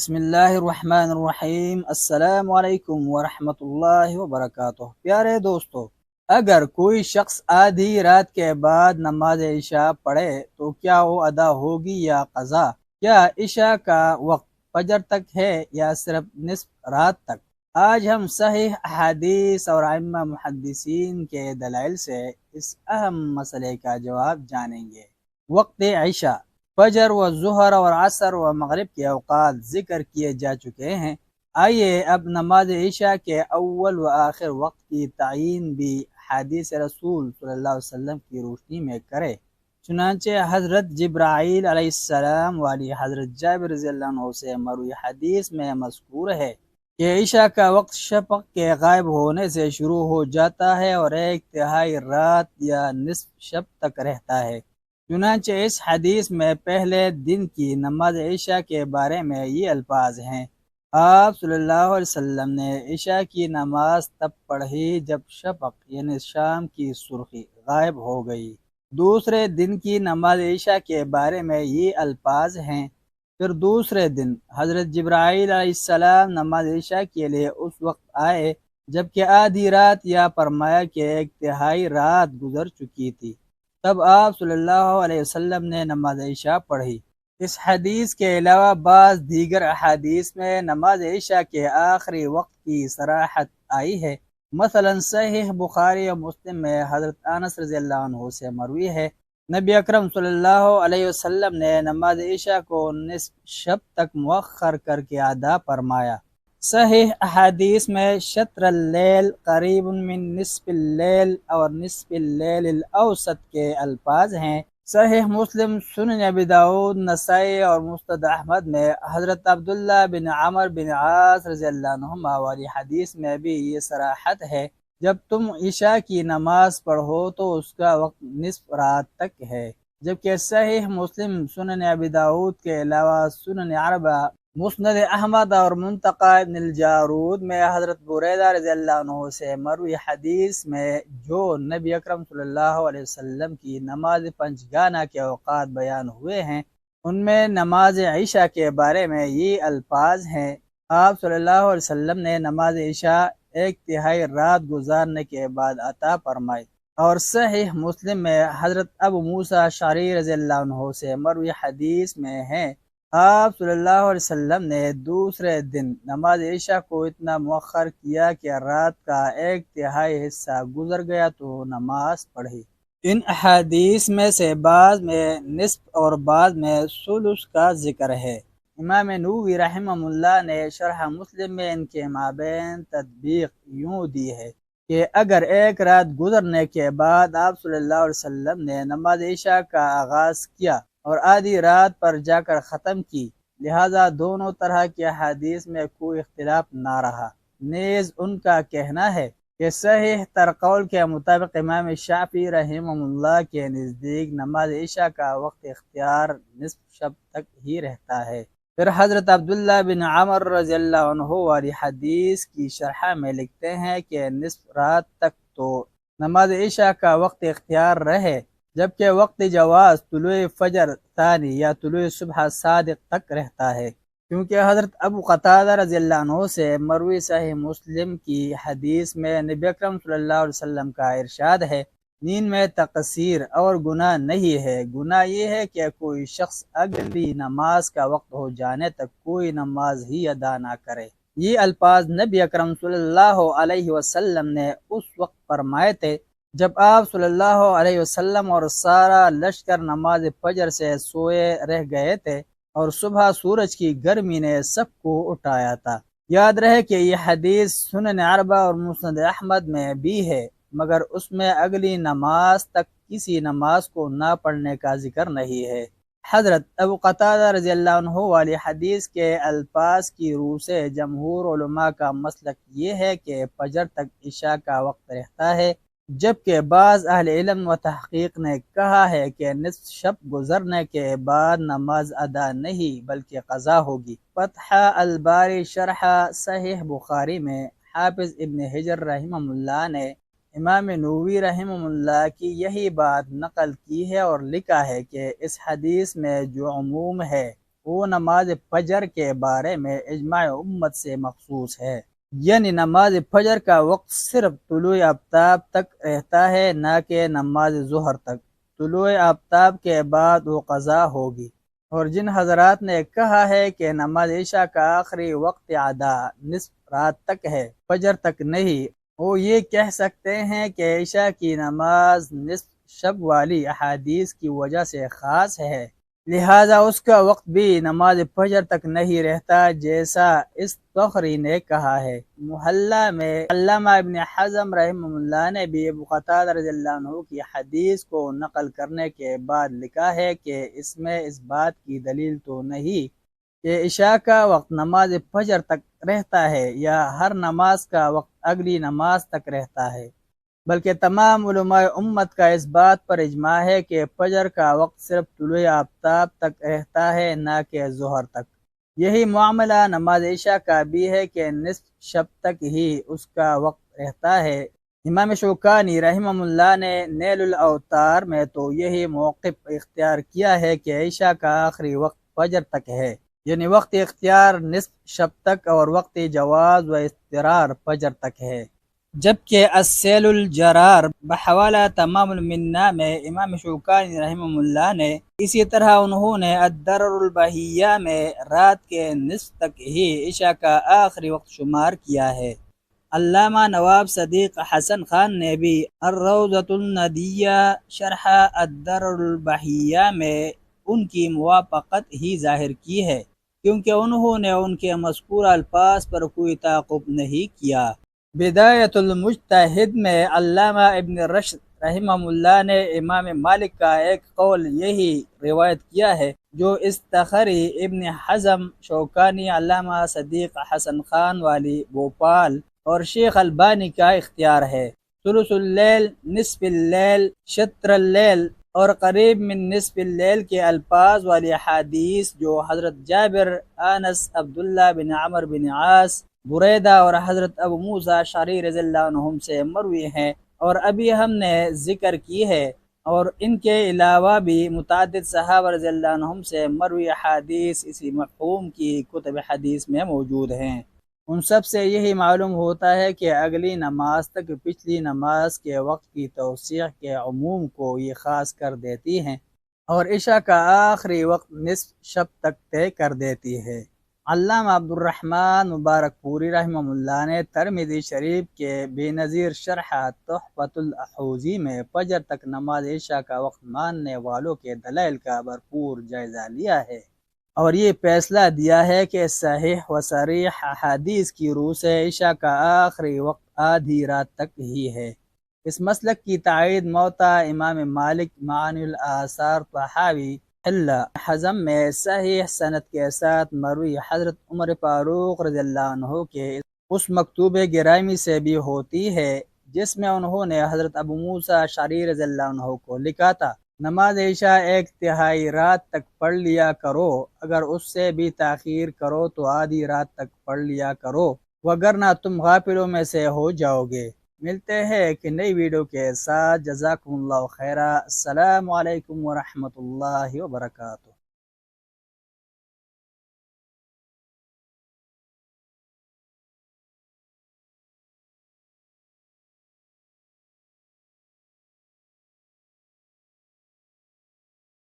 بسم اللہ الرحمن الرحیم۔ السلام علیکم ورحمۃ اللہ وبرکاتہ۔ پیارے دوستو، اگر کوئی شخص آدھی رات کے بعد نماز عشاء پڑھے تو کیا وہ ادا ہوگی یا قضا؟ کیا عشاء کا وقت فجر تک ہے یا صرف نصف رات تک؟ آج ہم صحیح احادیث اور ائمہ محدثین کے دلائل سے اس اہم مسئلے کا جواب جانیں گے۔ وقت عشاء، فجر و ظہر اور عصر و مغرب کے اوقات ذکر کیے جا چکے ہیں۔ آئیے اب نماز عشاء کے اول و آخر وقت کی تعین بھی حدیث رسول صلی اللہ علیہ وسلم کی روشنی میں کرے۔ چنانچہ حضرت جبرائیل علیہ السلام والی حضرت جابر رضی اللہ عنہ سے مروی حدیث میں مذکور ہے کہ عشاء کا وقت شفق کے غائب ہونے سے شروع ہو جاتا ہے اور ایک تہائی رات یا نصف شب تک رہتا ہے۔ چنانچہ اس حدیث میں پہلے دن کی نماز عشاء کے بارے میں یہ الفاظ ہیں: آپ صلی اللہ علیہ وسلم نے عشاء کی نماز تب پڑھی جب شفق یعنی شام کی سرخی غائب ہو گئی۔ دوسرے دن کی نماز عشاء کے بارے میں یہ الفاظ ہیں: پھر دوسرے دن حضرت جبرائیل علیہ السلام نماز عشاء کے لیے اس وقت آئے جبکہ آدھی رات یا فرمایا کہ ایک تہائی رات گزر چکی تھی، تب آپ صلی اللہ علیہ وسلم نے نماز عشاء پڑھی۔ اس حدیث کے علاوہ بعض دیگر احادیث میں نماز عشاء کے آخری وقت کی صراحت آئی ہے۔ مثلا صحیح بخاری و مسلم میں حضرت انس رضی اللہ عنہ سے مروی ہے، نبی اکرم صلی اللہ علیہ وسلم نے نماز عشاء کو نصف شب تک مؤخر کر کے ادا فرمایا۔ صحیح احادیث میں شطر اللیل قریب من نصف اللیل اور نصف اللیل الاوسط کے الفاظ ہیں۔ صحیح مسلم، سنن ابی داؤد، نسائی اور مسند احمد میں حضرت عبداللہ بن عمر بن عاص رضی اللہ عنہما والی حدیث میں بھی یہ صراحت ہے: جب تم عشاء کی نماز پڑھو تو اس کا وقت نصف رات تک ہے۔ جبکہ صحیح مسلم، سنن ابی داؤد کے علاوہ سنن اربعہ، مسند احمد اور منتقی ابن الجارود میں حضرت بریدہ رضی اللہ عنہ سے مروی حدیث میں جو نبی اکرم صلی اللہ علیہ وسلم کی نماز پنجگانہ کے اوقات بیان ہوئے ہیں، ان میں نماز عشاء کے بارے میں یہ الفاظ ہیں: آپ صلی اللہ علیہ وسلم نے نماز عشاء ایک تہائی رات گزارنے کے بعد عطا فرمائی۔ اور صحیح مسلم میں حضرت ابو موسیٰ اشعری رضی اللہ عنہ سے مروی حدیث میں ہیں: آپ صلی اللہ علیہ وسلم نے دوسرے دن نماز عشاء کو اتنا مؤخر کیا کہ رات کا ایک تہائی حصہ گزر گیا تو نماز پڑھی۔ ان احادیث میں سے بعض میں نصف اور بعض میں ثلث کا ذکر ہے۔ امام نووی رحمہ اللہ نے شرح مسلم میں ان کے مابین تطبیق یوں دی ہے کہ اگر ایک رات گزرنے کے بعد آپ صلی اللہ علیہ وسلم نے نماز عشاء کا آغاز کیا اور آدھی رات پر جا کر ختم کی، لہذا دونوں طرح کے حدیث میں کوئی اختلاف نہ رہا۔ نیز ان کا کہنا ہے کہ صحیح تر قول کے مطابق امام شافعی رحمہ اللہ کے نزدیک نماز عشاء کا وقت اختیار نصف شب تک ہی رہتا ہے۔ پھر حضرت عبداللہ بن عمر رضی اللہ عنہ والی حدیث کی شرح میں لکھتے ہیں کہ نصف رات تک تو نماز عشاء کا وقت اختیار رہے، جبکہ وقت جواز طلوع فجر ثانی یا طلوع صبح صادق تک رہتا ہے، کیونکہ حضرت ابو قتادہ رضی اللہ عنہ سے مروی صحیح مسلم کی حدیث میں نبی اکرم صلی اللہ علیہ وسلم کا ارشاد ہے: نیند میں تقصیر اور گناہ نہیں ہے، گناہ یہ ہے کہ کوئی شخص اگلی نماز کا وقت ہو جانے تک کوئی نماز ہی ادا نہ کرے۔ یہ الفاظ نبی اکرم صلی اللہ علیہ وسلم نے اس وقت فرمائے تھے جب آپ صلی اللہ علیہ وسلم اور سارا لشکر نماز فجر سے سوئے رہ گئے تھے اور صبح سورج کی گرمی نے سب کو اٹھایا تھا۔ یاد رہے کہ یہ حدیث سنن اربعہ اور مسند احمد میں بھی ہے، مگر اس میں اگلی نماز تک کسی نماز کو نہ پڑھنے کا ذکر نہیں ہے۔ حضرت ابو قتادہ رضی اللہ عنہ والی حدیث کے الفاظ کی روح سے جمہور علماء کا مسلک یہ ہے کہ فجر تک عشاء کا وقت رہتا ہے، جبکہ بعض اہل علم و تحقیق نے کہا ہے کہ نصف شب گزرنے کے بعد نماز ادا نہیں بلکہ قضا ہوگی۔ فتح الباری شرح صحیح بخاری میں حافظ ابن حجر رحمہ اللہ نے امام نووی رحمہ اللہ کی یہی بات نقل کی ہے اور لکھا ہے کہ اس حدیث میں جو عموم ہے وہ نماز فجر کے بارے میں اجماع امت سے مخصوص ہے، یعنی نماز فجر کا وقت صرف طلوع آفتاب تک رہتا ہے، نہ کہ نماز ظہر تک۔ طلوع آفتاب کے بعد وہ قضا ہوگی۔ اور جن حضرات نے کہا ہے کہ نماز عشاء کا آخری وقت ادا نصف رات تک ہے، فجر تک نہیں، وہ یہ کہہ سکتے ہیں کہ عشاء کی نماز نصف شب والی احادیث کی وجہ سے خاص ہے، لہذا اس کا وقت بھی نماز فجر تک نہیں رہتا، جیسا اس فخری نے کہا ہے۔ محلہ میں علامہ ابن حزم رحمہ اللہ نے بھی ابو قتادہ رضی اللہ عنہ کی حدیث کو نقل کرنے کے بعد لکھا ہے کہ اس میں اس بات کی دلیل تو نہیں کہ عشاء کا وقت نماز فجر تک رہتا ہے یا ہر نماز کا وقت اگلی نماز تک رہتا ہے، بلکہ تمام علماء امت کا اس بات پر اجماع ہے کہ فجر کا وقت صرف طلوع آفتاب تک رہتا ہے، نہ کہ ظہر تک۔ یہی معاملہ نماز عشاء کا بھی ہے کہ نصف شب تک ہی اس کا وقت رہتا ہے۔ امام شوکانی رحمہ اللہ نے نیل الاوتار میں تو یہی موقف اختیار کیا ہے کہ عشاء کا آخری وقت فجر تک ہے، یعنی وقت اختیار نصف شب تک اور وقت جواز و اضطرار فجر تک ہے۔ جبکہ السیل الجرار بحوالہ تمام المنہ میں امام شوکانی رحمہ اللہ نے اسی طرح انہوں نے الدرر البہیہ میں رات کے نصف تک ہی عشاء کا آخری وقت شمار کیا ہے۔ علامہ نواب صدیق حسن خان نے بھی الروضۃ الندیہ شرح الدرر البہیہ میں ان کی موافقت ہی ظاہر کی ہے، کیونکہ انہوں نے ان کے مذکور الفاظ پر کوئی تعقب نہیں کیا۔ بدایت المجتہد میں علامہ ابن رشد رحمہ اللہ نے امام مالک کا ایک قول یہی روایت کیا ہے، جو استخری ابن حزم، شوکانی، علامہ صدیق حسن خان والی بھوپال اور شیخ البانی کا اختیار ہے۔ ثلث اللیل، نصف اللیل، شطر اللیل اور قریب من نصف اللیل کے الفاظ والی حدیث جو حضرت جابر، انس، عبداللہ بن عمر بن عاص، بریدہ اور حضرت ابو موسیٰ اشعری رضی اللہ عنہم سے مروی ہیں اور ابھی ہم نے ذکر کی ہے، اور ان کے علاوہ بھی متعدد صحابہ رضی اللہ عنہم سے مروی حدیث اسی مفہوم کی کتب حدیث میں موجود ہیں۔ ان سب سے یہی معلوم ہوتا ہے کہ اگلی نماز تک پچھلی نماز کے وقت کی توسیع کے عموم کو یہ خاص کر دیتی ہیں اور عشاء کا آخری وقت نصف شب تک طے کر دیتی ہے۔ علامہ عبد الرحمن مبارک پوری رحمہ اللہ نے ترمذی شریف کے بے نظیر شرح تحفۃ الاحوذی میں فجر تک نماز عشاء کا وقت ماننے والوں کے دلائل کا بھرپور جائزہ لیا ہے اور یہ فیصلہ دیا ہے کہ صحیح و صریح احادیث کی روح سے عشاء کا آخری وقت آدھی رات تک ہی ہے۔ اس مسلک کی تائید موطا امام مالک، معانی الآثار، طحاوی، حزم میں صحیح سند کے ساتھ مروی حضرت عمر فاروق رضی اللہ عنہ کے اس مکتوب گرامی سے بھی ہوتی ہے جس میں انہوں نے حضرت ابو موسیٰ اشعری رضی اللہ عنہ کو لکھا تھا، نماز عشاء ایک تہائی رات تک پڑھ لیا کرو، اگر اس سے بھی تاخیر کرو تو آدھی رات تک پڑھ لیا کرو، وگرنہ تم غافلوں میں سے ہو جاؤ گے۔ ملتے ہیں ایک نئی ویڈیو کے ساتھ، جزاکم اللہ خیرہ، السلام علیکم ورحمۃ اللہ وبرکاتہ۔